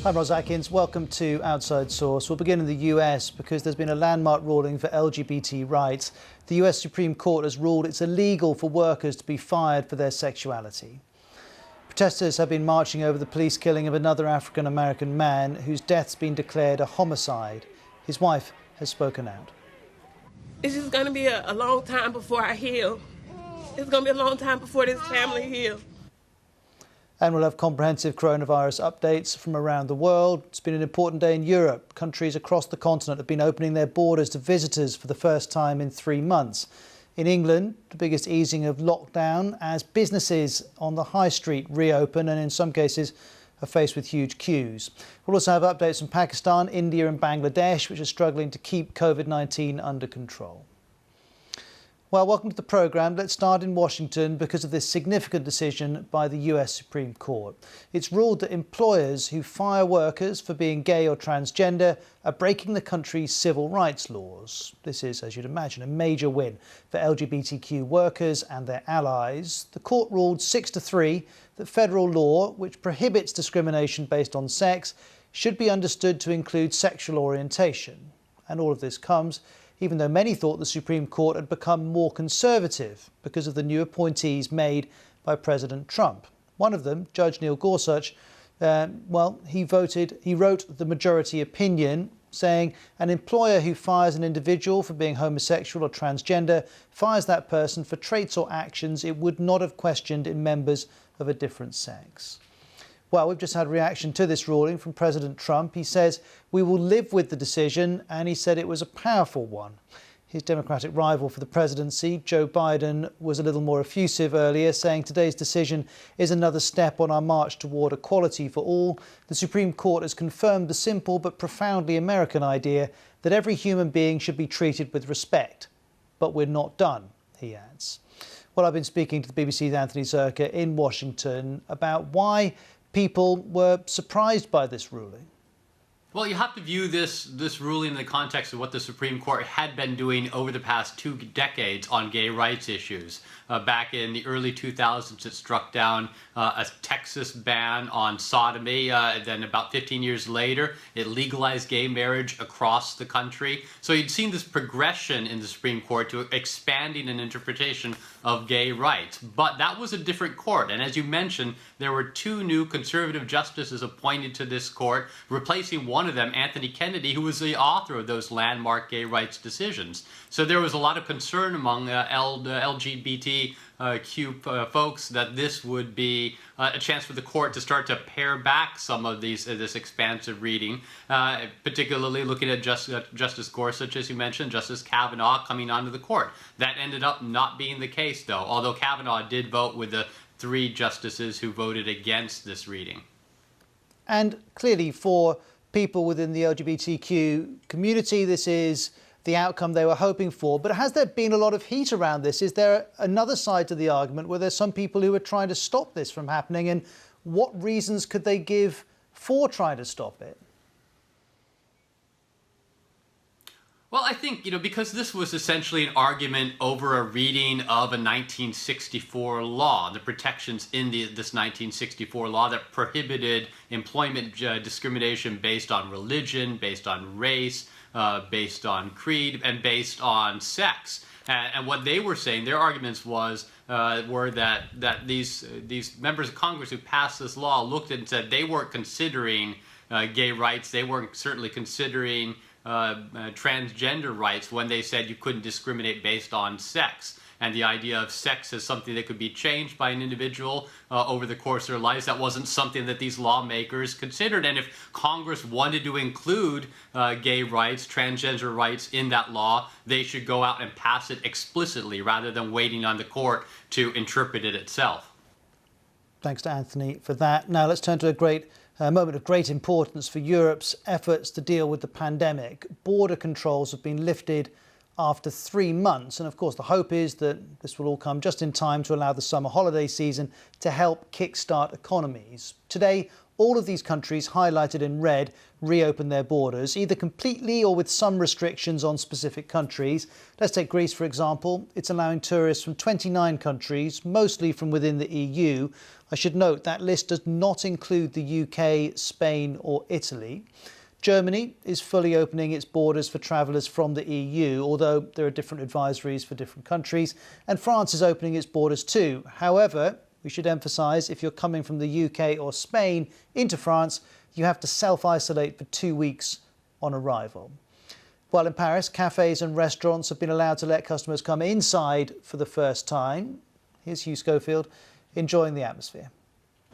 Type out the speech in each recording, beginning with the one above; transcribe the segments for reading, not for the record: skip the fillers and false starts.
I'm Ros Atkins. Welcome to Outside Source. We'll begin in the US because there's been a landmark ruling for LGBT rights. The US Supreme Court has ruled it's illegal for workers to be fired for their sexuality. Protesters have been marching over the police killing of another African-American man whose death's been declared a homicide. His wife has spoken out. It's just going to be a long time before I heal. It's going to be a long time before this family heals. And we'll have comprehensive coronavirus updates from around the world. It's been an important day in Europe. Countries across the continent have been opening their borders to visitors for the first time in 3 months. In England, the biggest easing of lockdown as businesses on the high street reopen and in some cases are faced with huge queues. We'll also have updates from Pakistan, India and Bangladesh, which are struggling to keep COVID-19 under control. Well, welcome to the programme. Let's start in Washington because of this significant decision by the US Supreme Court. It's ruled that employers who fire workers for being gay or transgender are breaking the country's civil rights laws. This is, as you'd imagine, a major win for LGBTQ workers and their allies. The court ruled 6-3 that federal law, which prohibits discrimination based on sex, should be understood to include sexual orientation. And all of this comes even though many thought the Supreme Court had become more conservative because of the new appointees made by President Trump. One of them, Judge Neil Gorsuch, he wrote the majority opinion saying an employer who fires an individual for being homosexual or transgender fires that person for traits or actions it would not have questioned in members of a different sex. Well, we've just had a reaction to this ruling from President Trump. He says, "We will live with the decision," and he said it was a powerful one. His Democratic rival for the presidency, Joe Biden, was a little more effusive earlier, saying today's decision is another step on our march toward equality for all. The Supreme Court has confirmed the simple but profoundly American idea that every human being should be treated with respect. But we're not done, he adds. Well, I've been speaking to the BBC's Anthony Zurcher in Washington about why people were surprised by this ruling. Well, you have to view this ruling in the context of what the Supreme Court had been doing over the past 2 decades on gay rights issues. Back in the early 2000s, it struck down a Texas ban on sodomy. Then about 15 years later, it legalized gay marriage across the country. So you'd seen this progression in the Supreme Court to expanding an interpretation of gay rights. But that was a different court. And as you mentioned, there were 2 new conservative justices appointed to this court, replacing one of them, Anthony Kennedy, who was the author of those landmark gay rights decisions. So there was a lot of concern among LGBTQ folks that this would be a chance for the court to start to pare back some of this expansive reading, particularly looking at Justice Gorsuch, as you mentioned, Justice Kavanaugh coming onto the court. That ended up not being the case, though, although Kavanaugh did vote with the 3 justices who voted against this reading. And clearly for people within the LGBTQ community, this is the outcome they were hoping for. But has there been a lot of heat around this? Is there another side to the argument where there's some people who are trying to stop this from happening? And what reasons could they give for trying to stop it? Well, I think, because this was essentially an argument over a reading of a 1964 law, the protections in this 1964 law that prohibited employment discrimination based on religion, based on race, based on creed, and based on sex. And what they were saying, their arguments were that these members of Congress who passed this law looked and said they weren't considering gay rights, they weren't certainly considering transgender rights when they said you couldn't discriminate based on sex. And the idea of sex as something that could be changed by an individual over the course of their lives, that wasn't something that these lawmakers considered. And if Congress wanted to include gay rights, transgender rights in that law, they should go out and pass it explicitly rather than waiting on the court to interpret it itself. Thanks to Anthony for that. Now let's turn to a moment of great importance for Europe's efforts to deal with the pandemic. Border controls have been lifted after 3 months. And of course, the hope is that this will all come just in time to allow the summer holiday season to help kickstart economies. Today, all of these countries highlighted in red reopen their borders, either completely or with some restrictions on specific countries. Let's take Greece, for example. It's allowing tourists from 29 countries, mostly from within the EU. I should note that list does not include the UK, Spain or Italy. Germany is fully opening its borders for travellers from the EU, although there are different advisories for different countries. And France is opening its borders too. However, we should emphasise if you're coming from the UK or Spain into France, you have to self-isolate for 2 weeks on arrival. While in Paris, cafes and restaurants have been allowed to let customers come inside for the first time. Here's Hugh Schofield enjoying the atmosphere.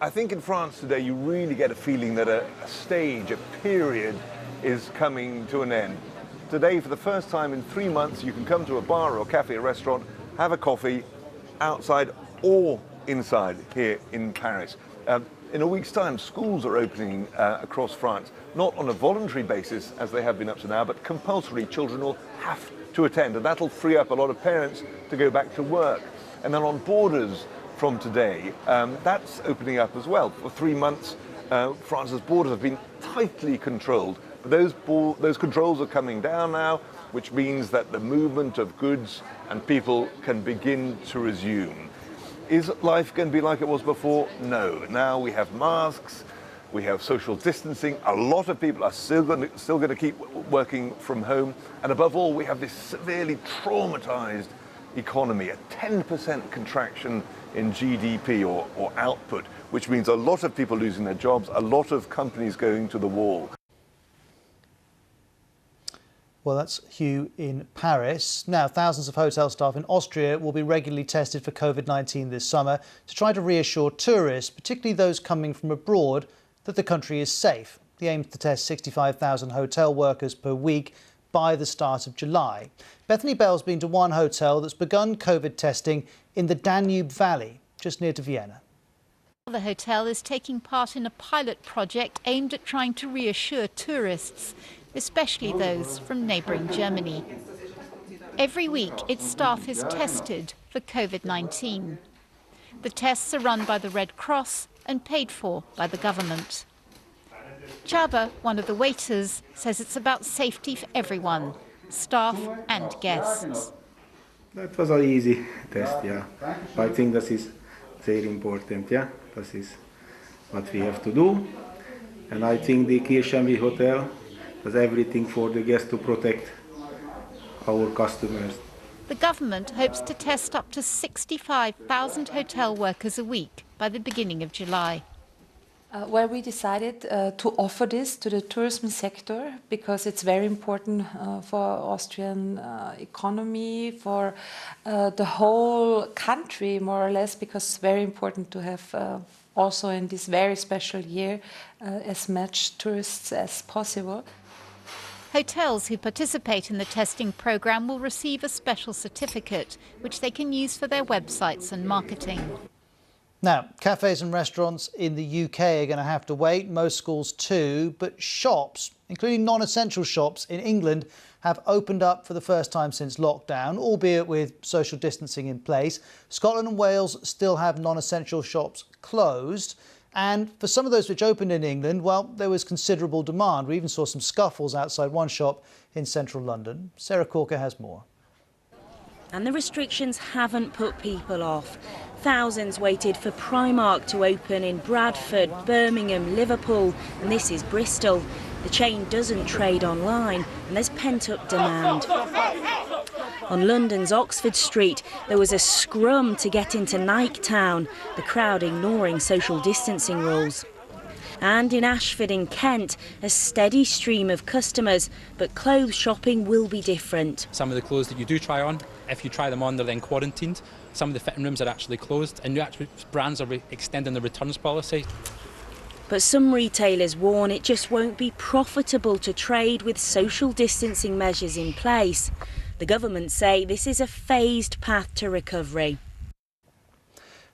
I think in France today you really get a feeling that a stage, a period is coming to an end. Today, for the first time in 3 months, you can come to a bar or a cafe or restaurant, have a coffee outside or inside here in Paris. In a week's time, schools are opening across France, not on a voluntary basis as they have been up to now, but compulsory. Children will have to attend, and that'll free up a lot of parents to go back to work. And then on borders from today, that's opening up as well. For 3 months, France's borders have been tightly controlled. But those controls are coming down now, which means that the movement of goods and people can begin to resume. Is life going to be like it was before? No. Now we have masks, we have social distancing. A lot of people are still going to keep working from home. And above all, we have this severely traumatized economy, a 10% contraction in GDP or output, which means a lot of people losing their jobs, a lot of companies going to the wall. Well, that's Hugh in Paris. Now, thousands of hotel staff in Austria will be regularly tested for COVID-19 this summer to try to reassure tourists, particularly those coming from abroad, that the country is safe. The aim is to test 65,000 hotel workers per week by the start of July. Bethany Bell's been to one hotel that's begun COVID testing in the Danube Valley, just near to Vienna. The hotel is taking part in a pilot project aimed at trying to reassure tourists, especially those from neighbouring Germany. Every week, its staff is tested for COVID-19. The tests are run by the Red Cross and paid for by the government. Chaba, one of the waiters, says it's about safety for everyone, staff and guests. That was an easy test, yeah. I think this is very important, yeah. This is what we have to do. And I think the Kirchenby Hotel does everything for the guests to protect our customers. The government hopes to test up to 65,000 hotel workers a week by the beginning of July. Where we decided to offer this to the tourism sector because it's very important for Austrian economy, for the whole country more or less, because it's very important to have also in this very special year as much tourists as possible. Hotels who participate in the testing programme will receive a special certificate, which they can use for their websites and marketing. Now, cafes and restaurants in the UK are going to have to wait, most schools too, but shops, including non-essential shops in England, have opened up for the first time since lockdown, albeit with social distancing in place. Scotland and Wales still have non-essential shops closed. And for some of those which opened in England, well, there was considerable demand. We even saw some scuffles outside one shop in central London. Sarah Corker has more. And the restrictions haven't put people off. Thousands waited for Primark to open in Bradford, Birmingham, Liverpool, and this is Bristol. The chain doesn't trade online, and there's pent-up demand. On London's Oxford Street, there was a scrum to get into Nike Town, the crowd ignoring social distancing rules. And in Ashford in Kent, a steady stream of customers, but clothes shopping will be different. Some of the clothes that you do try on, if you try them on, they're then quarantined. Some of the fitting rooms are actually closed, and brands are extending the returns policy. But some retailers warn it just won't be profitable to trade with social distancing measures in place. The government say this is a phased path to recovery.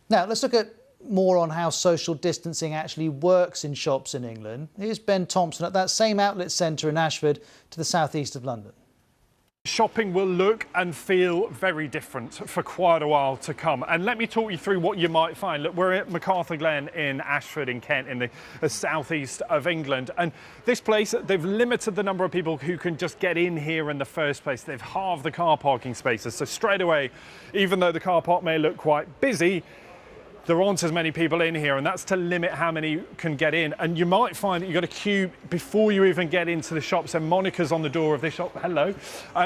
Now, let's look at more on how social distancing actually works in shops in England. Here's Ben Thompson at that same outlet centre in Ashford to the southeast of London. Shopping will look and feel very different for quite a while to come. And let me talk you through what you might find. Look, we're at MacArthur Glen in Ashford in Kent in the southeast of England. And this place, they've limited the number of people who can just get in here in the first place. They've halved the car parking spaces. So straight away, even though the car park may look quite busy, there aren't as many people in here, and that's to limit how many can get in. And you might find that you've got a queue before you even get into the shops, and Monica's on the door of this shop, hello,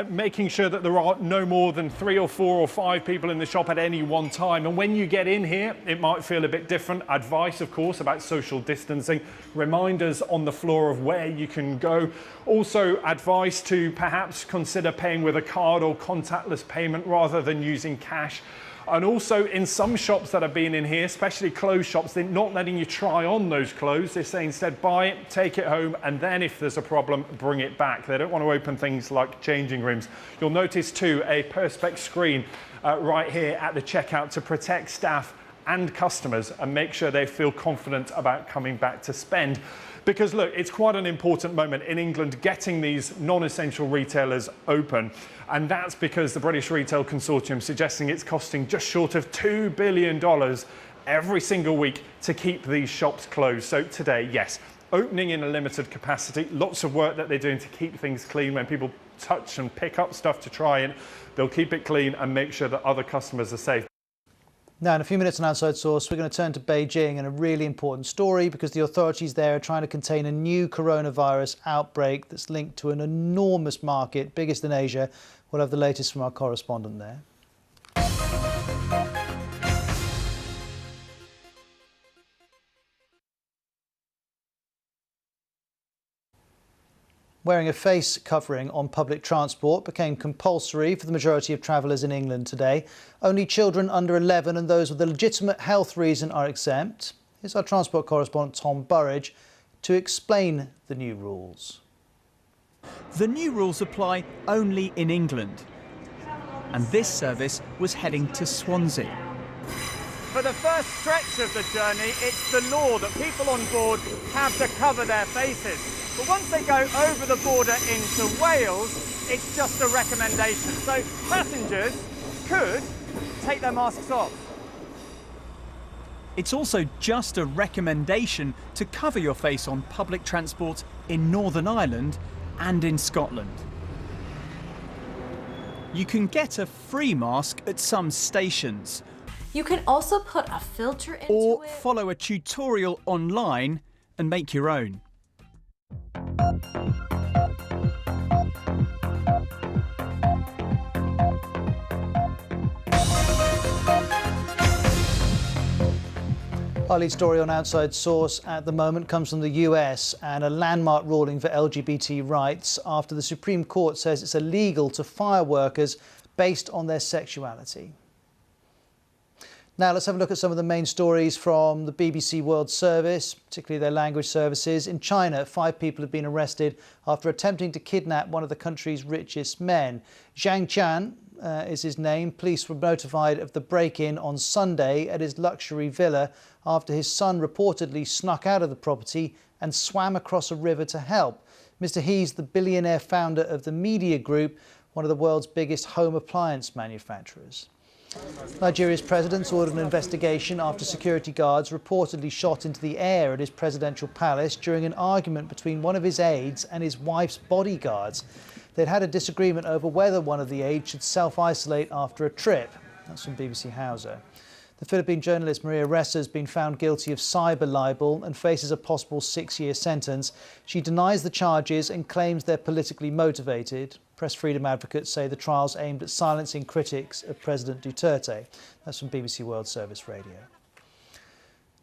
making sure that there are no more than 3 or 4 or 5 people in the shop at any one time. And when you get in here, it might feel a bit different. Advice, of course, about social distancing, reminders on the floor of where you can go. Also, advice to perhaps consider paying with a card or contactless payment rather than using cash. And also in some shops that have been in here, especially clothes shops, they're not letting you try on those clothes. They say instead buy it, take it home, and then if there's a problem, bring it back. They don't want to open things like changing rooms. You'll notice too a Perspex screen right here at the checkout to protect staff and customers and make sure they feel confident about coming back to spend. Because look, it's quite an important moment in England getting these non-essential retailers open. And that's because the British Retail Consortium is suggesting it's costing just short of $2 billion every single week to keep these shops closed. So today, yes, opening in a limited capacity, lots of work that they're doing to keep things clean. When people touch and pick up stuff to try it, they'll keep it clean and make sure that other customers are safe. Now, in a few minutes on Outside Source, we're going to turn to Beijing and a really important story because the authorities there are trying to contain a new coronavirus outbreak that's linked to an enormous market, biggest in Asia. We'll have the latest from our correspondent there. Wearing a face covering on public transport became compulsory for the majority of travellers in England today. Only children under 11 and those with a legitimate health reason are exempt. Here's our transport correspondent Tom Burridge to explain the new rules. The new rules apply only in England. And this service was heading to Swansea. For the first stretch of the journey, it's the law that people on board have to cover their faces. But once they go over the border into Wales, it's just a recommendation. So passengers could take their masks off. It's also just a recommendation to cover your face on public transport in Northern Ireland and in Scotland. You can get a free mask at some stations. You can also put a filter into or it. Follow a tutorial online and make your own. Our lead story on Outside Source at the moment comes from the US and a landmark ruling for LGBT rights after the Supreme Court says it's illegal to fire workers based on their sexuality. Now let's have a look at some of the main stories from the BBC World Service, particularly their language services. In China, 5 people have been arrested after attempting to kidnap one of the country's richest men. Zhang Qian is his name. Police were notified of the break-in on Sunday at his luxury villa after his son reportedly snuck out of the property and swam across a river to help. Mr. He's the billionaire founder of the Media Group, one of the world's biggest home appliance manufacturers. Nigeria's president ordered an investigation after security guards reportedly shot into the air at his presidential palace during an argument between one of his aides and his wife's bodyguards. They'd had a disagreement over whether one of the aides should self-isolate after a trip. That's from BBC Hausa. The Philippine journalist Maria Ressa has been found guilty of cyber libel and faces a possible 6-year sentence. She denies the charges and claims they're politically motivated. Press freedom advocates say the trial's aimed at silencing critics of President Duterte. That's from BBC World Service Radio.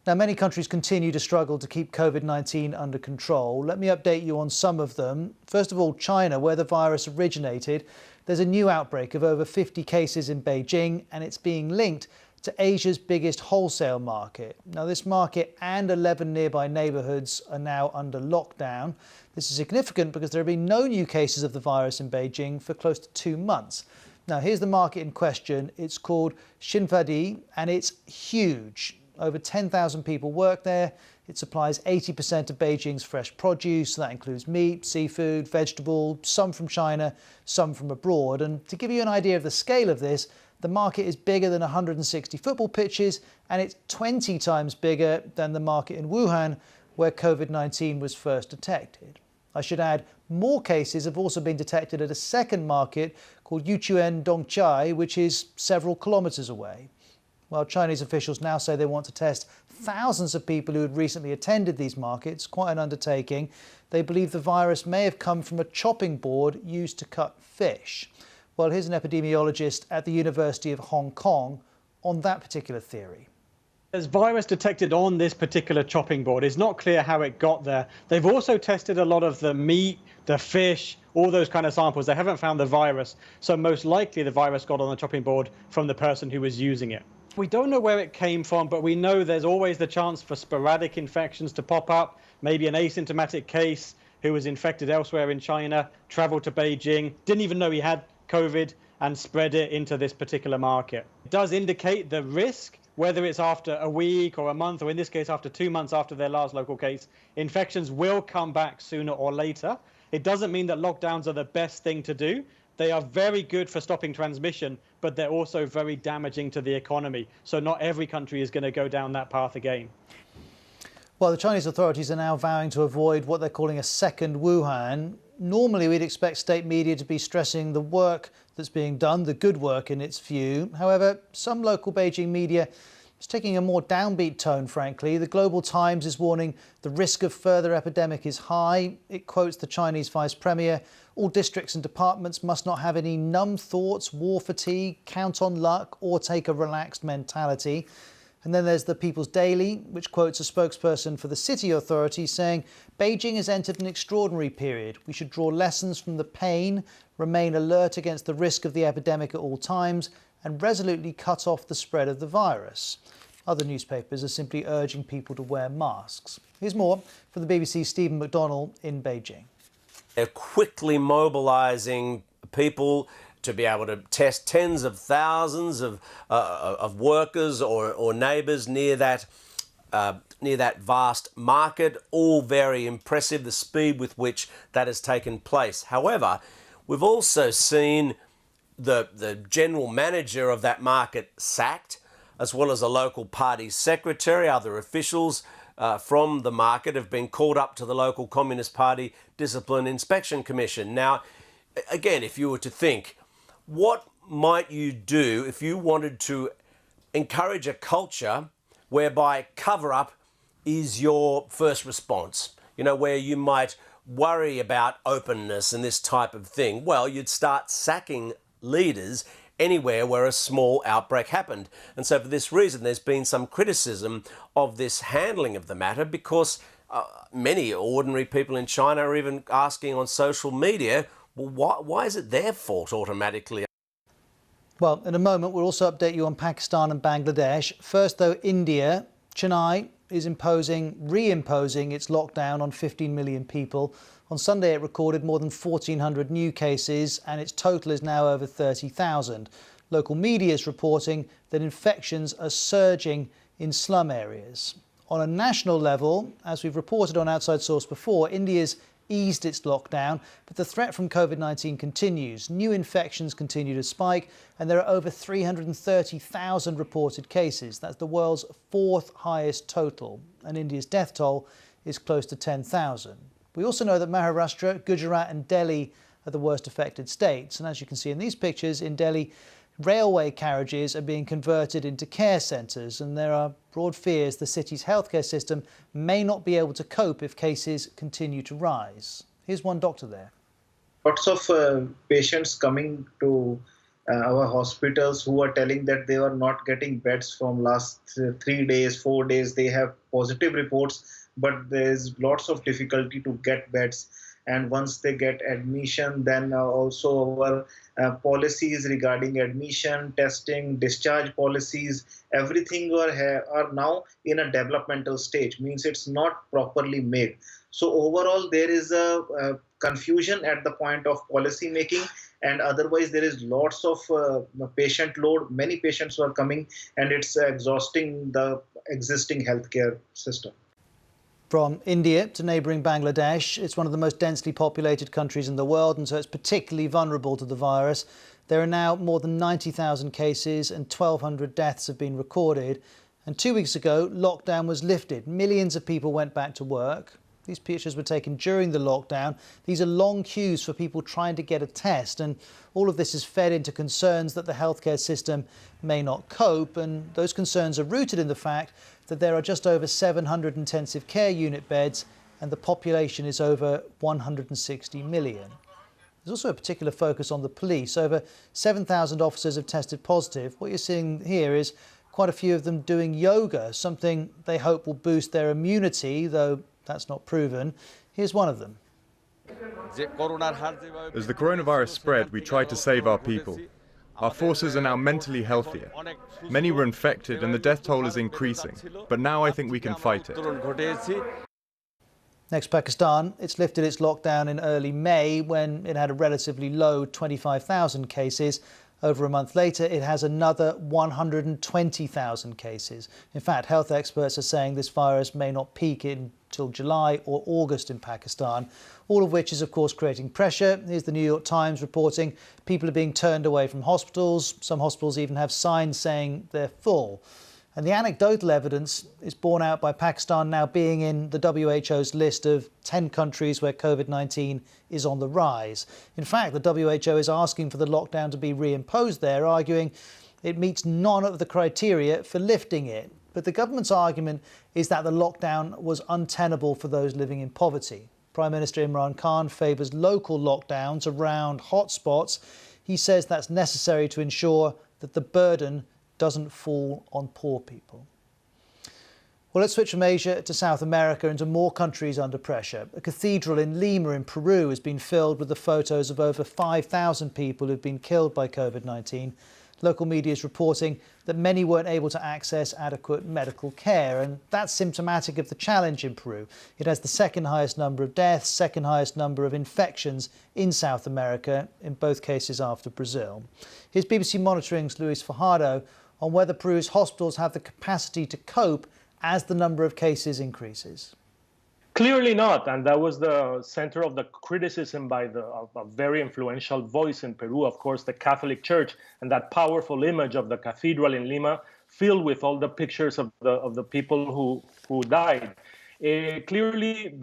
Now, many countries continue to struggle to keep COVID-19 under control. Let me update you on some of them. First of all, China, where the virus originated. There's a new outbreak of over 50 cases in Beijing, and it's being linked to Asia's biggest wholesale market. Now, this market and 11 nearby neighbourhoods are now under lockdown. This is significant because there have been no new cases of the virus in Beijing for close to 2 months. Now, here's the market in question. It's called Xinfadi, and it's huge. Over 10,000 people work there. It supplies 80% of Beijing's fresh produce. That includes meat, seafood, vegetable, some from China, some from abroad. And to give you an idea of the scale of this, the market is bigger than 160 football pitches, and it's 20 times bigger than the market in Wuhan, where COVID-19 was first detected. I should add, more cases have also been detected at a second market called Yichuan Dongchai, which is several kilometres away. Well, Chinese officials now say they want to test thousands of people who had recently attended these markets, quite an undertaking. They believe the virus may have come from a chopping board used to cut fish. Well, here's an epidemiologist at the University of Hong Kong on that particular theory. There's virus detected on this particular chopping board. It's not clear how it got there. They've also tested a lot of the meat, the fish, all those kind of samples. They haven't found the virus. So most likely the virus got on the chopping board from the person who was using it. We don't know where it came from, but we know there's always the chance for sporadic infections to pop up. Maybe an asymptomatic case who was infected elsewhere in China, traveled to Beijing, didn't even know he had COVID and spread it into this particular market. It does indicate the risk, whether it's after a week or a month, or in this case after 2 months after their last local case, infections will come back sooner or later. It doesn't mean that lockdowns are the best thing to do. They are very good for stopping transmission, but they're also very damaging to the economy. So not every country is going to go down that path again. Well, the Chinese authorities are now vowing to avoid what they're calling a second Wuhan. Normally, we'd expect state media to be stressing the work that's being done, the good work in its view. However, some local Beijing media is taking a more downbeat tone, frankly. The Global Times is warning the risk of further epidemic is high. It quotes the Chinese vice premier, all districts and departments must not have any numb thoughts, war fatigue, count on luck, or take a relaxed mentality. And then there's the People's Daily, which quotes a spokesperson for the city authority saying, Beijing has entered an extraordinary period. We should draw lessons from the pain, remain alert against the risk of the epidemic at all times, and resolutely cut off the spread of the virus. Other newspapers are simply urging people to wear masks. Here's more from the BBC's Stephen McDonnell in Beijing. They're quickly mobilising people to be able to test tens of thousands of workers or neighbours near that vast market. All very impressive, the speed with which that has taken place. However, we've also seen the general manager of that market sacked, as well as a local party secretary. Other officials from the market have been called up to the local Communist Party Discipline Inspection Commission. Now, again, if you were to think, what might you do if you wanted to encourage a culture whereby cover-up is your first response? You know, where you might worry about openness and this type of thing. Well, you'd start sacking leaders anywhere where a small outbreak happened. And so for this reason, there's been some criticism of this handling of the matter because many ordinary people in China are even asking on social media, well, why is it their fault automatically? Well, in a moment, we'll also update you on Pakistan and Bangladesh. First, though, India. Chennai is reimposing its lockdown on 15 million people. On Sunday, it recorded more than 1,400 new cases, and its total is now over 30,000. Local media is reporting that infections are surging in slum areas. On a national level, as we've reported on Outside Source before, India's eased its lockdown, but the threat from COVID-19 continues. New infections continue to spike, and there are over 330,000 reported cases. That's the world's fourth highest total, and India's death toll is close to 10,000. We also know that Maharashtra, Gujarat and Delhi are the worst affected states, and as you can see in these pictures, in Delhi, railway carriages are being converted into care centres, and there are broad fears the city's healthcare system may not be able to cope if cases continue to rise. Here's one doctor there. Lots of patients coming to our hospitals who are telling that they are not getting beds from last 3 days, 4 days. They have positive reports, but there's lots of difficulty to get beds. and once they get admission, then also our policies regarding admission, testing, discharge policies, everything are now in a developmental stage, means it's not properly made. So overall, there is a confusion at the point of policy making, and otherwise there is lots of patient load. Many patients are coming, and it's exhausting the existing healthcare system. From India to neighbouring Bangladesh, it's one of the most densely populated countries in the world, and so it's particularly vulnerable to the virus. There are now more than 90,000 cases and 1,200 deaths have been recorded. And 2 weeks ago, lockdown was lifted. Millions of people went back to work. These pictures were taken during the lockdown. These are long queues for people trying to get a test, and all of this is fed into concerns that the healthcare system may not cope, and those concerns are rooted in the fact that there are just over 700 intensive care unit beds and the population is over 160 million. There's also a particular focus on the police. Over 7,000 officers have tested positive. What you're seeing here is quite a few of them doing yoga, something they hope will boost their immunity, though that's not proven. Here's one of them. As the coronavirus spread, we tried to save our people. Our forces are now mentally healthier. Many were infected and the death toll is increasing, but now I think we can fight it. Next, Pakistan. It's lifted its lockdown in early May when it had a relatively low 25,000 cases. Over a month later, it has another 120,000 cases. In fact, health experts are saying this virus may not peak until July or August in Pakistan, all of which is, of course, creating pressure. Here's the New York Times reporting people are being turned away from hospitals. Some hospitals even have signs saying they're full. And the anecdotal evidence is borne out by Pakistan now being in the WHO's list of 10 countries where COVID-19 is on the rise. In fact, the WHO is asking for the lockdown to be reimposed there, arguing it meets none of the criteria for lifting it. But the government's argument is that the lockdown was untenable for those living in poverty. Prime Minister Imran Khan favours local lockdowns around hotspots. He says that's necessary to ensure that the burden doesn't fall on poor people. Well, let's switch from Asia to South America and to more countries under pressure. A cathedral in Lima in Peru has been filled with the photos of over 5,000 people who've been killed by COVID-19. Local media is reporting that many weren't able to access adequate medical care, and that's symptomatic of the challenge in Peru. It has the second highest number of deaths, second highest number of infections in South America, in both cases after Brazil. Here's BBC Monitoring's Luis Fajardo on whether Peru's hospitals have the capacity to cope as the number of cases increases. Clearly not, and that was the center of the criticism by a very influential voice in Peru, of course, the Catholic Church, and that powerful image of the cathedral in Lima filled with all the pictures of the people who died. Clearly,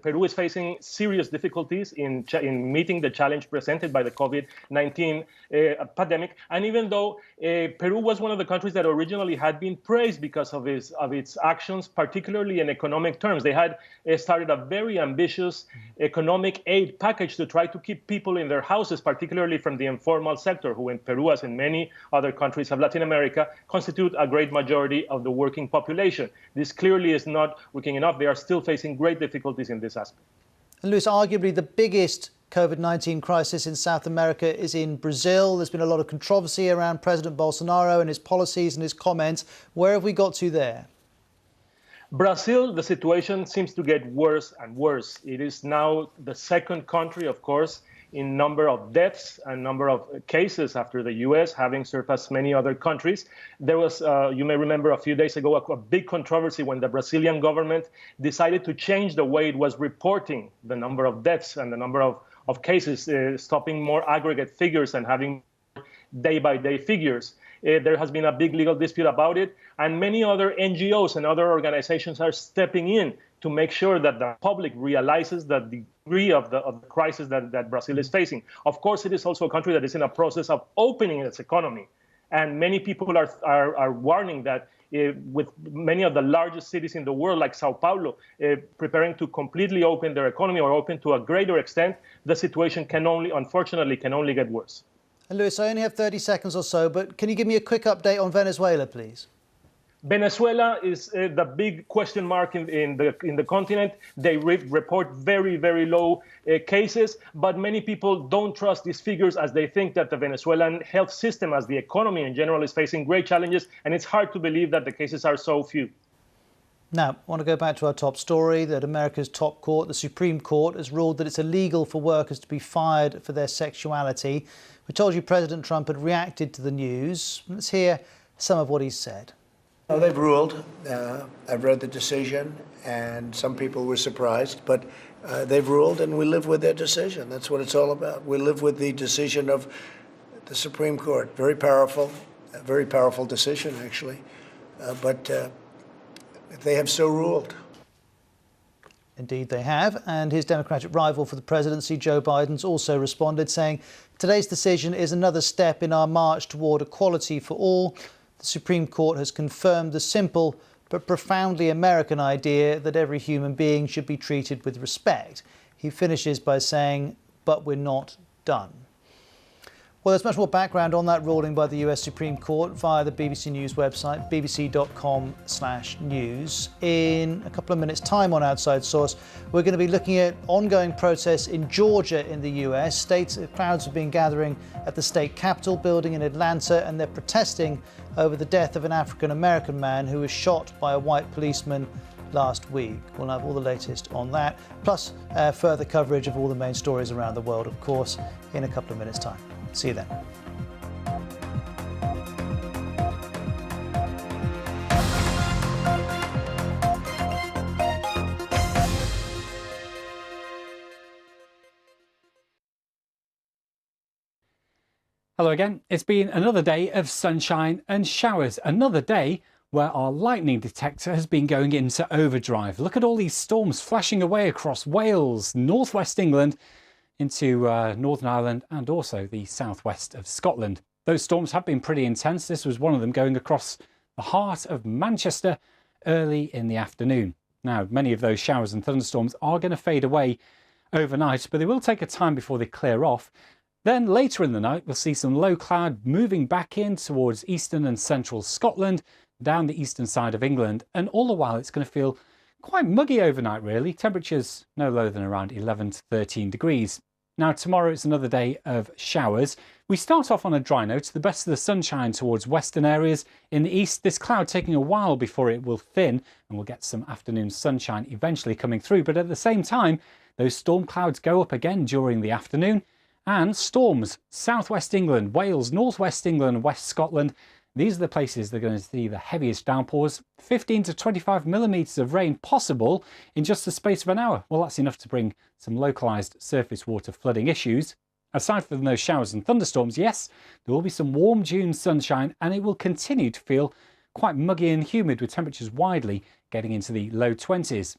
Peru is facing serious difficulties in meeting the challenge presented by the COVID-19 pandemic. And even though Peru was one of the countries that originally had been praised because of its actions, particularly in economic terms, they had started a very ambitious economic aid package to try to keep people in their houses, particularly from the informal sector, who in Peru, as in many other countries of Latin America, constitute a great majority of the working population. This clearly is not working enough. They are still facing great difficulties in this aspect. And Luis, arguably the biggest COVID-19 crisis in South America is in Brazil. There's been a lot of controversy around President Bolsonaro and his policies and his comments. Where have we got to there? Brazil, the situation seems to get worse and worse. It is now the second country, of course, in number of deaths and number of cases after the U.S., having surpassed many other countries. There was, you may remember a few days ago, a big controversy when the Brazilian government decided to change the way it was reporting the number of deaths and the number of cases, stopping more aggregate figures and having day-by-day figures. There has been a big legal dispute about it, and many other NGOs and other organizations are stepping in to make sure that the public realizes the degree of the crisis that Brazil is facing. Of course, it is also a country that is in a process of opening its economy. And many people are warning that with many of the largest cities in the world, like Sao Paulo, preparing to completely open their economy or open to a greater extent, the situation unfortunately, can only get worse. And Luis, I only have 30 seconds or so, but can you give me a quick update on Venezuela, please? Venezuela is the big question mark in the continent. They report very, very low cases, but many people don't trust these figures as they think that the Venezuelan health system, as the economy in general, is facing great challenges, and it's hard to believe that the cases are so few. Now, I want to go back to our top story, that America's top court, the Supreme Court, has ruled that it's illegal for workers to be fired for their sexuality. We told you President Trump had reacted to the news. Let's hear some of what he said. Oh, they've ruled. I've read the decision, and some people were surprised, but they've ruled, and we live with their decision. That's what it's all about. We live with the decision of the Supreme Court. Very powerful, a very powerful decision, actually. But they have so ruled. Indeed they have, and his Democratic rival for the presidency, Joe Biden's also responded, saying, "Today's decision is another step in our march toward equality for all. The Supreme Court has confirmed the simple but profoundly American idea that every human being should be treated with respect." He finishes by saying, "But we're not done." Well, there's much more background on that ruling by the US Supreme Court via the BBC News website, bbc.com/news. In a couple of minutes' time on Outside Source, we're going to be looking at ongoing protests in Georgia in the US. Crowds have been gathering at the state capitol building in Atlanta, and they're protesting over the death of an African-American man who was shot by a white policeman last week. We'll have all the latest on that, plus further coverage of all the main stories around the world, of course, in a couple of minutes' time. See you then. Hello again. It's been another day of sunshine and showers. Another day where our lightning detector has been going into overdrive. Look at all these storms flashing away across Wales, northwest England, into Northern Ireland and also the southwest of Scotland. Those storms have been pretty intense. This was one of them going across the heart of Manchester early in the afternoon. Now, many of those showers and thunderstorms are going to fade away overnight, but they will take a time before they clear off. Then later in the night, we'll see some low cloud moving back in towards eastern and central Scotland, down the eastern side of England, and all the while it's going to feel quite muggy overnight, really. Temperatures no lower than around 11 to 13 degrees. Now, tomorrow it's another day of showers. We start off on a dry note, the best of the sunshine towards western areas. In the east, this cloud taking a while before it will thin, and we'll get some afternoon sunshine eventually coming through. But at the same time, those storm clouds go up again during the afternoon. And storms, southwest England, Wales, northwest England, West Scotland. These are the places they're going to see the heaviest downpours. 15 to 25 millimetres of rain possible in just the space of an hour. Well, that's enough to bring some localised surface water flooding issues. Aside from those showers and thunderstorms, yes, there will be some warm June sunshine, and it will continue to feel quite muggy and humid with temperatures widely getting into the low 20s.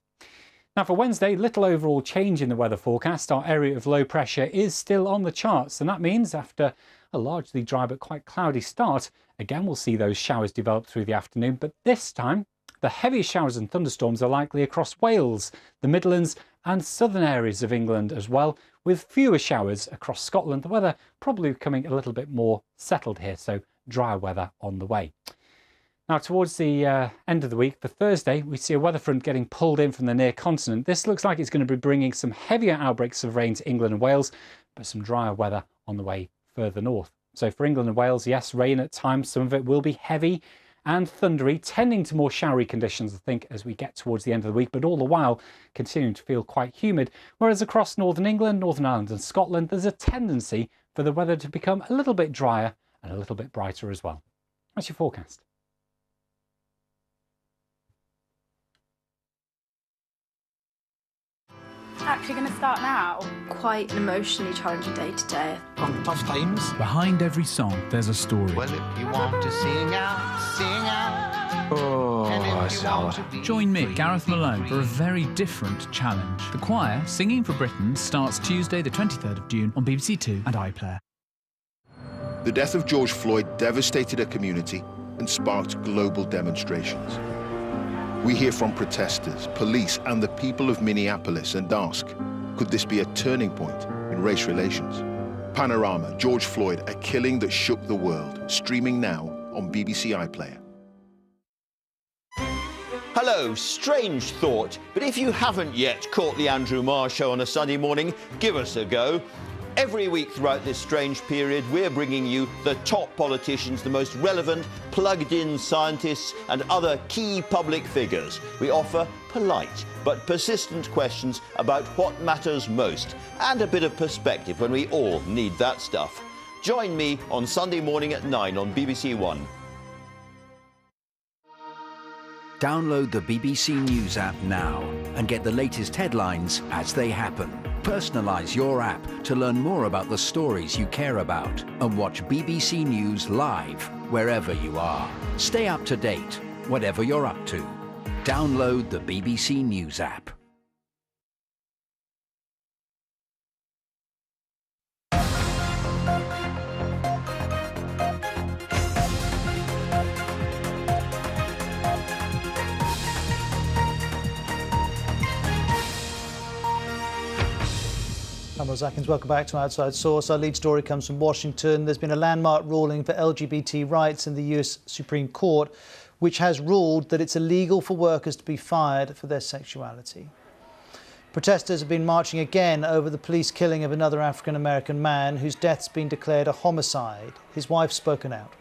Now for Wednesday, little overall change in the weather forecast. Our area of low pressure is still on the charts, and that means after a largely dry but quite cloudy start, again we'll see those showers develop through the afternoon, but this time the heaviest showers and thunderstorms are likely across Wales, the Midlands and southern areas of England as well, with fewer showers across Scotland. The weather probably becoming a little bit more settled here, so drier weather on the way. Now towards the end of the week, for Thursday, we see a weather front getting pulled in from the near continent. This looks like it's going to be bringing some heavier outbreaks of rain to England and Wales, but some drier weather on the way further north. So for England and Wales, yes, rain at times. Some of it will be heavy and thundery, tending to more showery conditions, I think, as we get towards the end of the week, but all the while continuing to feel quite humid. Whereas across northern England, Northern Ireland and Scotland, there's a tendency for the weather to become a little bit drier and a little bit brighter as well. What's your forecast? Actually going to start now. Quite an emotionally challenging day today. Tough times. Behind every song, there's a story. Well, if you want to sing out, sing out. Oh, that's hard. Join me, Gareth Malone, for a very different challenge. The choir, Singing for Britain, starts Tuesday the 23rd of June on BBC Two and iPlayer. The death of George Floyd devastated a community and sparked global demonstrations. We hear from protesters, police, and the people of Minneapolis and ask, could this be a turning point in race relations? Panorama, George Floyd, a killing that shook the world, streaming now on BBC iPlayer. know, strange thought, but if you haven't yet caught the Andrew Marr Show on a Sunday morning, give us a go. Every week throughout this strange period, we're bringing you the top politicians, the most relevant, plugged-in scientists and other key public figures. We offer polite but persistent questions about what matters most and a bit of perspective when we all need that stuff. Join me on Sunday morning at 9 on BBC One. Download the BBC News app now and get the latest headlines as they happen. Personalise your app to learn more about the stories you care about and watch BBC News live wherever you are. Stay up to date, whatever you're up to. Download the BBC News app. I'm Ross Atkins, welcome back to Outside Source. Our lead story comes from Washington. There's been a landmark ruling for LGBT rights in the US Supreme Court, which has ruled that it's illegal for workers to be fired for their sexuality. Protesters have been marching again over the police killing of another African-American man whose death's been declared a homicide. His wife's spoken out.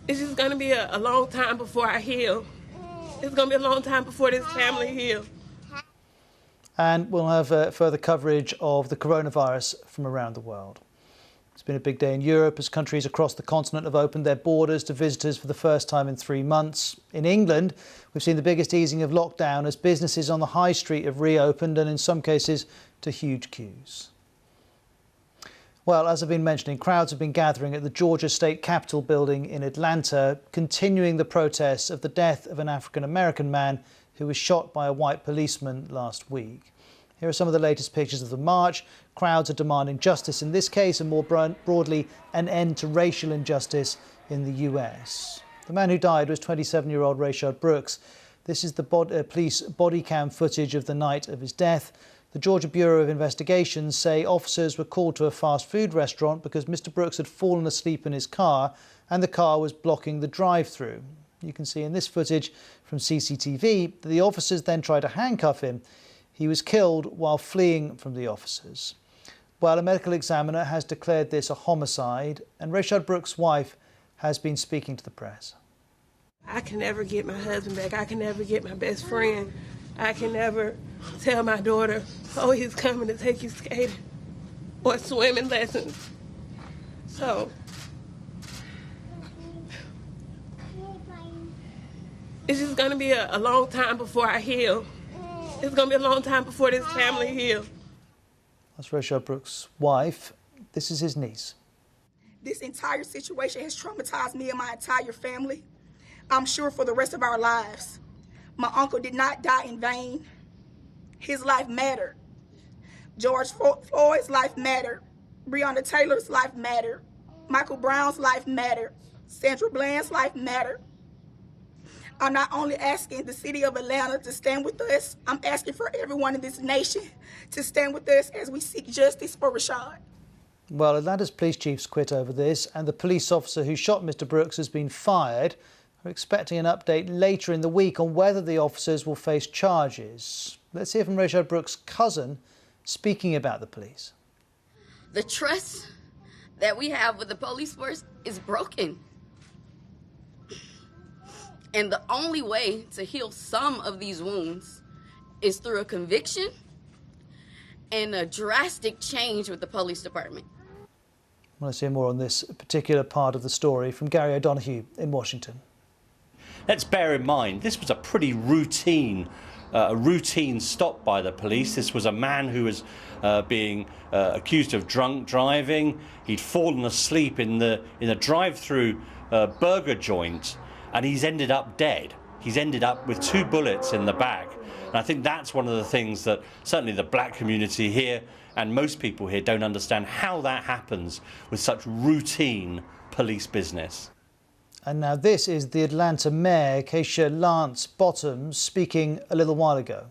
It's just going to be a long time before I heal. It's going to be a long time before this family heals. And we'll have further coverage of the coronavirus from around the world. It's been a big day in Europe as countries across the continent have opened their borders to visitors for the first time in 3 months. In England, we've seen the biggest easing of lockdown as businesses on the high street have reopened, and in some cases to huge queues. Well, as I've been mentioning, crowds have been gathering at the Georgia State Capitol building in Atlanta, continuing the protests of the death of an African-American man who was shot by a white policeman last week. Here are some of the latest pictures of the march. Crowds are demanding justice in this case and more broadly an end to racial injustice in the US. The man who died was 27-year-old Rayshard Brooks. This is the police body cam footage of the night of his death. The Georgia Bureau of Investigations say officers were called to a fast food restaurant because Mr. Brooks had fallen asleep in his car and the car was blocking the drive-through. You can see in this footage from CCTV that the officers then tried to handcuff him. He was killed while fleeing from the officers. Well, a medical examiner has declared this a homicide, and Rayshard Brooks' wife has been speaking to the press. I can never get my husband back. I can never get my best friend. I can never tell my daughter, oh, he's coming to take you skating or swimming lessons. So it's just going to be a long time before I heal. It's going to be a long time before this family heals. That's Rayshard Brooks' wife. This is his niece. This entire situation has traumatized me and my entire family. I'm sure for the rest of our lives. My uncle did not die in vain. His life mattered. George Floyd's life mattered. Breonna Taylor's life mattered. Michael Brown's life mattered. Sandra Bland's life mattered. I'm not only asking the city of Atlanta to stand with us, I'm asking for everyone in this nation to stand with us as we seek justice for Rayshard. Well, Atlanta's police chiefs quit over this, and the police officer who shot Mr. Brooks has been fired. We're expecting an update later in the week on whether the officers will face charges. Let's hear from Rayshard Brooks' cousin speaking about the police. The trust that we have with the police force is broken. And the only way to heal some of these wounds is through a conviction and a drastic change with the police department. I want to hear more on this particular part of the story from Gary O'Donoghue in Washington. Let's bear in mind, this was a pretty routine stop by the police. This was a man who was being accused of drunk driving. He'd fallen asleep in a drive-through burger joint, and he's ended up dead. He's ended up with 2 bullets in the back. And I think that's one of the things that certainly the black community here and most people here don't understand, how that happens with such routine police business. And now this is the Atlanta Mayor, Keisha Lance Bottoms, speaking a little while ago.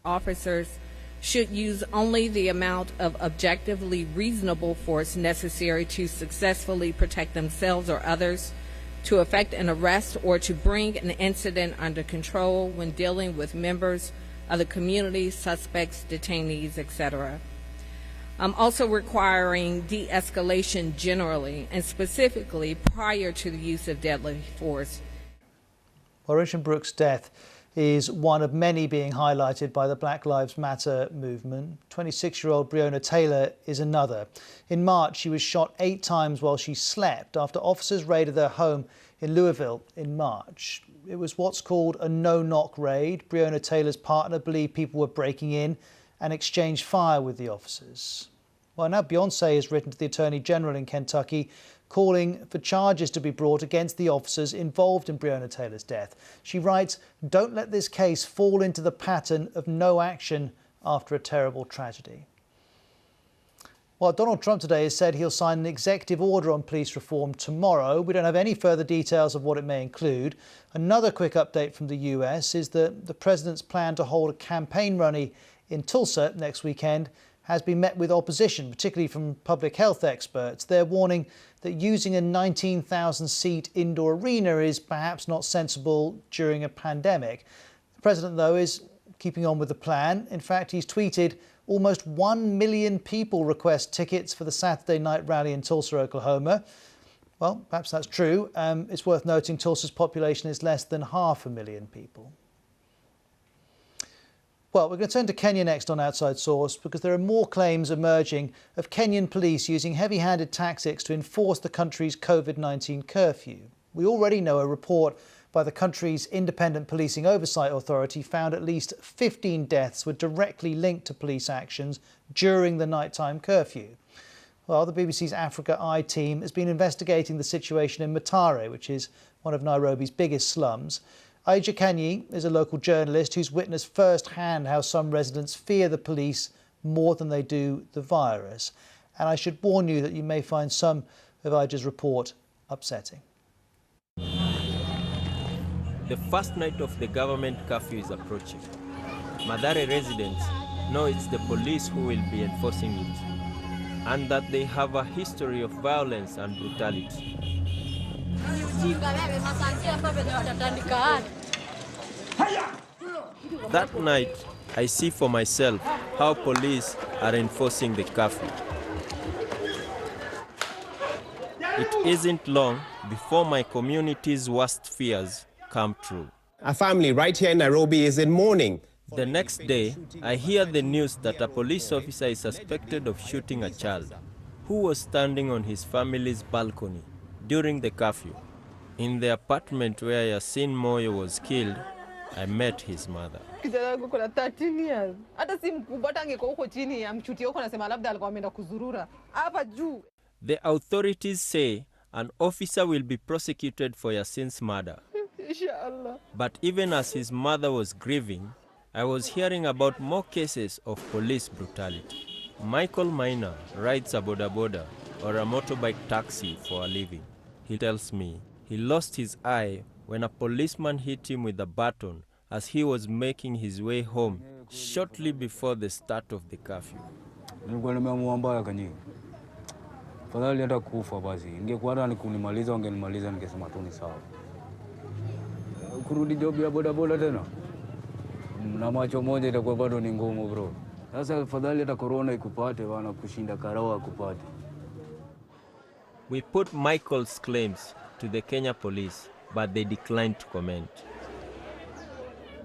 Officers should use only the amount of objectively reasonable force necessary to successfully protect themselves or others to effect an arrest or to bring an incident under control when dealing with members of the community, suspects, detainees, etc. Also requiring de-escalation generally and specifically prior to the use of deadly force. Well, Richard Brooks' death is one of many being highlighted by the Black Lives Matter movement. 26-year-old Breonna Taylor is another. In March, she was shot 8 times while she slept after officers raided their home in Louisville in March. It was what's called a no-knock raid. Breonna Taylor's partner believed people were breaking in and exchanged fire with the officers. Well, now Beyoncé has written to the Attorney General in Kentucky calling for charges to be brought against the officers involved in Breonna Taylor's death. She writes, "Don't let this case fall into the pattern of no action after a terrible tragedy." Well, Donald Trump today has said he'll sign an executive order on police reform tomorrow. We don't have any further details of what it may include. Another quick update from the US is that the president's plan to hold a campaign rally in Tulsa next weekend has been met with opposition, particularly from public health experts. They're warning that using a 19,000-seat indoor arena is perhaps not sensible during a pandemic. The president, though, is keeping on with the plan. In fact, he's tweeted, almost 1 million people request tickets for the Saturday night rally in Tulsa, Oklahoma. Well, perhaps that's true. It's worth noting Tulsa's population is less than 500,000 people. Well, we're going to turn to Kenya next on Outside Source because there are more claims emerging of Kenyan police using heavy-handed tactics to enforce the country's COVID-19 curfew. We already know a report by the country's Independent Policing Oversight Authority found at least 15 deaths were directly linked to police actions during the nighttime curfew. Well, the BBC's Africa Eye team has been investigating the situation in Mathare, which is one of Nairobi's biggest slums. Aija Kanyi is a local journalist who's witnessed firsthand how some residents fear the police more than they do the virus. And I should warn you that you may find some of Aija's report upsetting. The first night of the government curfew is approaching. Mathare residents know it's the police who will be enforcing it, and that they have a history of violence and brutality. That night, I see for myself how police are enforcing the curfew. It isn't long before my community's worst fears come true. A family right here in Nairobi is in mourning. The next day, I hear the news that a police officer is suspected of shooting a child who was standing on his family's balcony during the curfew. In the apartment where Yasin Moyo was killed, I met his mother. Kijana wangu kuna 13 years. Hata si mkubwa hata angekuwa huko chini amchutie huko anasema labda alikuwa ameenda kuzurura. Hapa juu. The authorities say an officer will be prosecuted for Yasin's murder. Inshallah. But even as his mother was grieving, I was hearing about more cases of police brutality. Michael Maina rides a boda boda or a motorbike taxi for a living. He tells me he lost his eye when a policeman hit him with a baton as he was making his way home shortly before the start of the curfew. Fadhali hata kufa basi. Ingekuwa hata nikunimaliza wangenimaliza ningesema tu ni sawa. Kurudi job ya boda boda tena. Na macho moja itakuwa bado ni ngumu bro. Sasa fadhali hata corona ikupate bana kushinda karawa kupate. We put Michael's claims to the Kenya police, but they declined to comment.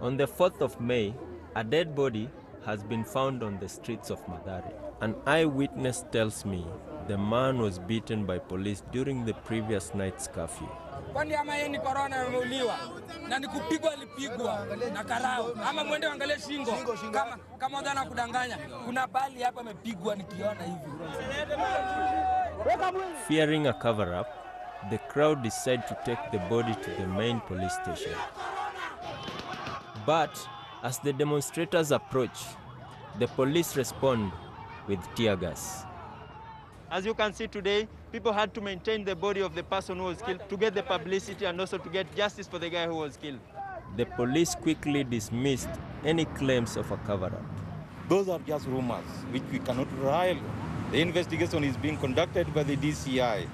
On the 4th of May, a dead body has been found on the streets of Mathare. An eyewitness tells me the man was beaten by police during the previous night's curfew. Kwani ama yeye ni corona ameuliwa na ni kupigwa alipigwa na karao ama mwende angalie shingo kama dhana kudanganya kuna bali hapa amepigwa nikiona hivi. Fearing a cover up, the crowd decided to take the body to the main police station. But as the demonstrators approach, the police respond with tear gas. As you can see today, people had to maintain the body of the person who was killed to get the publicity and also to get justice for the guy who was killed. The police quickly dismissed any claims of a cover-up. Those are just rumors, which we cannot rely on. The investigation is being conducted by the DCI.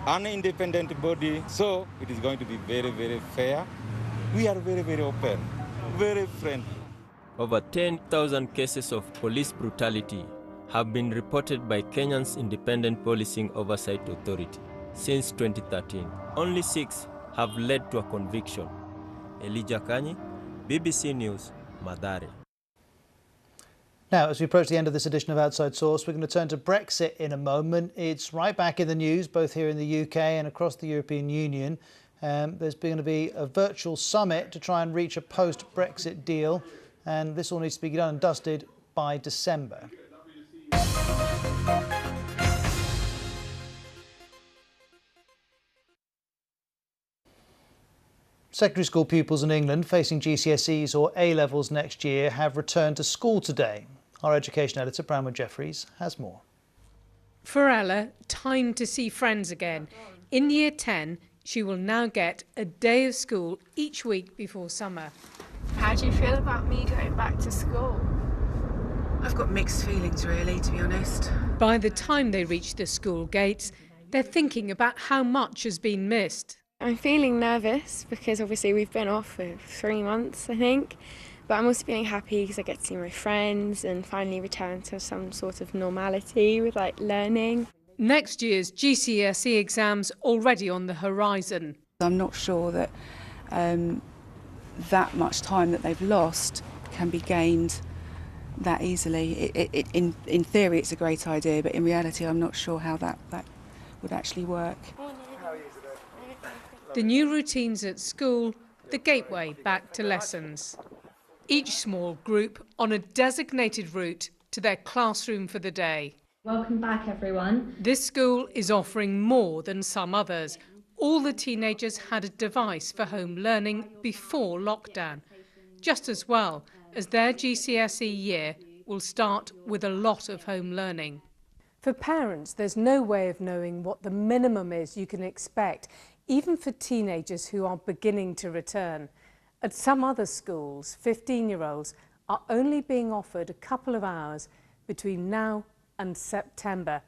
an independent body, so it is going to be very, very fair. We are very, very open, very friendly. Over 10,000 cases of police brutality have been reported by Kenya's Independent Policing Oversight Authority since 2013. Only 6 have led to a conviction. Elijah Kanyi, BBC News, Mathare. Now, as we approach the end of this edition of Outside Source, we're going to turn to Brexit in a moment. It's right back in the news, both here in the UK and across the European Union. There's going to be a virtual summit to try and reach a post-Brexit deal, and this all needs to be done and dusted by December. Secondary school pupils in England facing GCSEs or A-levels next year have returned to school today. Our education editor, Branwen Jeffries, has more. For Ella, time to see friends again. In Year 10, she will now get a day of school each week before summer. How do you feel about me going back to school? I've got mixed feelings, really, to be honest. By the time they reach the school gates, they're thinking about how much has been missed. I'm feeling nervous because obviously we've been off for 3 months, I think. But I'm also feeling happy because I get to see my friends and finally return to some sort of normality with learning. Next year's GCSE exams already on the horizon. I'm not sure that that much time that they've lost can be gained that easily. In theory, it's a great idea, but in reality, I'm not sure how that would actually work. The new routines at school, the gateway back to lessons. Each small group on a designated route to their classroom for the day. Welcome back, everyone. This school is offering more than some others. All the teenagers had a device for home learning before lockdown, just as well as their GCSE year will start with a lot of home learning. For parents, there's no way of knowing what the minimum is you can expect, even for teenagers who are beginning to return. At some other schools, 15-year-olds are only being offered a couple of hours between now and September.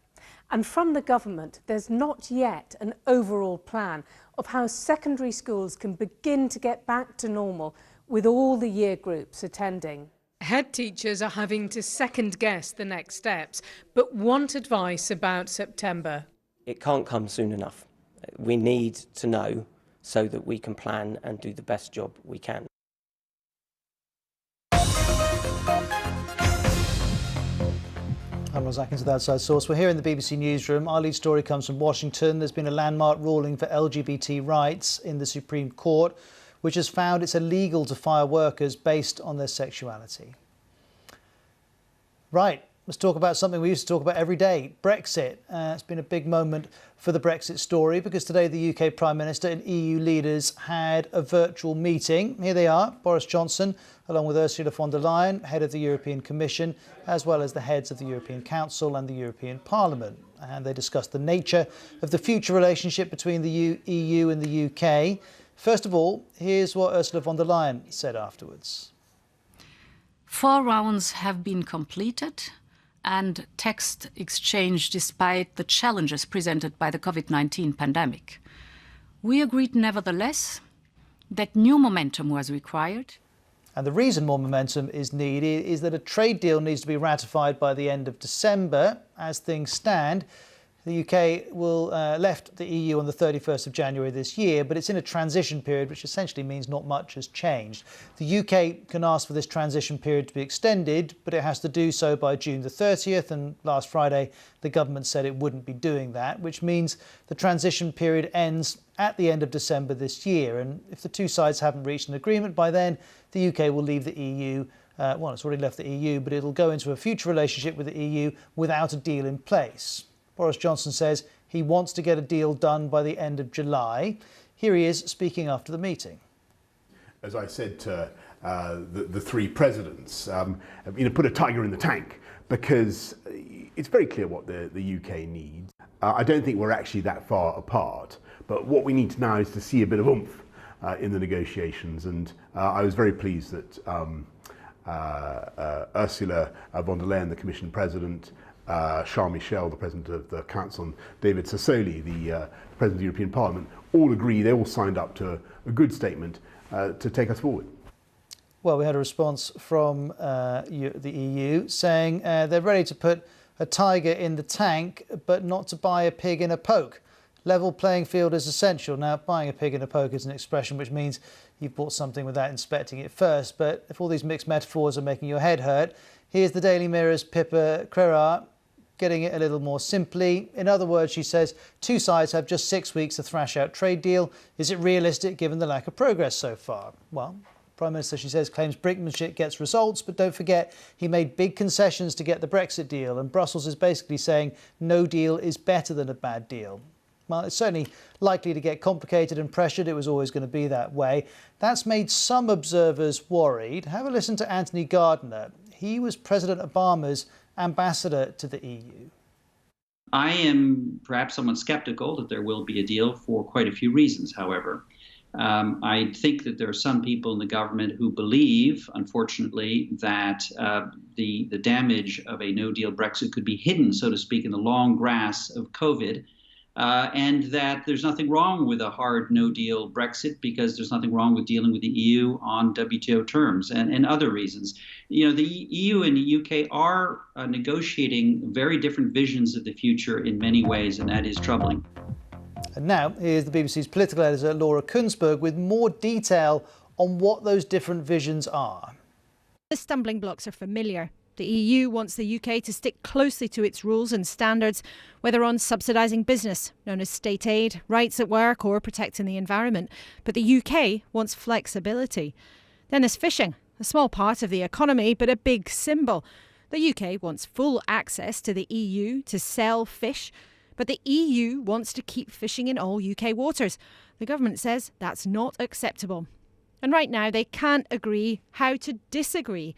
And from the government, there's not yet an overall plan of how secondary schools can begin to get back to normal with all the year groups attending. Head teachers are having to second-guess the next steps, but want advice about September. It can't come soon enough. We need to know so that we can plan and do the best job we can. I'm Ros Atkins with Outside Source. We're here in the BBC Newsroom. Our lead story comes from Washington. There's been a landmark ruling for LGBT rights in the Supreme Court, which has found it's illegal to fire workers based on their sexuality. Right, let's talk about something we used to talk about every day, Brexit. It's been a big moment for the Brexit story because today the UK Prime Minister and EU leaders had a virtual meeting. Here they are, Boris Johnson, along with Ursula von der Leyen, head of the European Commission, as well as the heads of the European Council and the European Parliament. And they discussed the nature of the future relationship between the EU and the UK. First of all, here's what Ursula von der Leyen said afterwards. 4 rounds have been completed and text exchanged despite the challenges presented by the COVID-19 pandemic. We agreed nevertheless that new momentum was required. And the reason more momentum is needed is that a trade deal needs to be ratified by the end of December. As things stand, the UK will left the EU on the 31st of January this year, but it's in a transition period, which essentially means not much has changed. The UK can ask for this transition period to be extended, but it has to do so by June the 30th, and last Friday the government said it wouldn't be doing that, which means the transition period ends at the end of December this year. And if the two sides haven't reached an agreement by then, the UK will leave the EU. Well, it's already left the EU, but it'll go into a future relationship with the EU without a deal in place. Boris Johnson says he wants to get a deal done by the end of July. Here he is speaking after the meeting. As I said to the 3 presidents, put a tiger in the tank, because it's very clear what the UK needs. I don't think we're actually that far apart, but what we need now is to see a bit of oomph in the negotiations, and I was very pleased that Ursula von der Leyen, the Commission President, Charles Michel, the President of the Council, and David Sassoli, the President of the European Parliament, all agree, they all signed up to a good statement to take us forward. Well, we had a response from the EU saying they're ready to put a tiger in the tank, but not to buy a pig in a poke. Level playing field is essential. Now, buying a pig in a poke is an expression which means you've bought something without inspecting it first. But if all these mixed metaphors are making your head hurt, here's the Daily Mirror's Pippa Crerar getting it a little more simply. In other words, she says, two sides have just 6 weeks to thrash out trade deal. Is it realistic given the lack of progress so far? Well, Prime Minister, she says, claims brinkmanship gets results, but don't forget he made big concessions to get the Brexit deal, and Brussels is basically saying no deal is better than a bad deal. Well, it's certainly likely to get complicated and pressured. It was always going to be that way. That's made some observers worried. Have a listen to Anthony Gardner. He was President Obama's ambassador to the EU. I am perhaps somewhat skeptical that there will be a deal for quite a few reasons, however. I think that there are some people in the government who believe, unfortunately, that the damage of a no-deal Brexit could be hidden, so to speak, in the long grass of COVID, and that there's nothing wrong with a hard no-deal Brexit because there's nothing wrong with dealing with the EU on WTO terms and other reasons. You know, the EU and the UK are negotiating very different visions of the future in many ways, and that is troubling. And now, here's the BBC's political editor, Laura Kunsberg, with more detail on what those different visions are. The stumbling blocks are familiar. The EU wants the UK to stick closely to its rules and standards, whether on subsidising business, known as state aid, rights at work or protecting the environment. But the UK wants flexibility. Then there's fishing, a small part of the economy, but a big symbol. The UK wants full access to the EU to sell fish, but the EU wants to keep fishing in all UK waters. The government says that's not acceptable. And right now they can't agree how to disagree.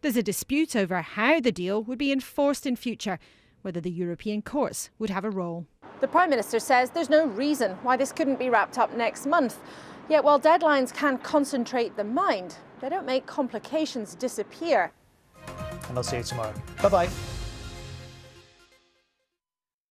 There's a dispute over how the deal would be enforced in future, whether the European courts would have a role. The Prime Minister says there's no reason why this couldn't be wrapped up next month. Yet while deadlines can concentrate the mind, they don't make complications disappear. And I'll see you tomorrow. Bye-bye.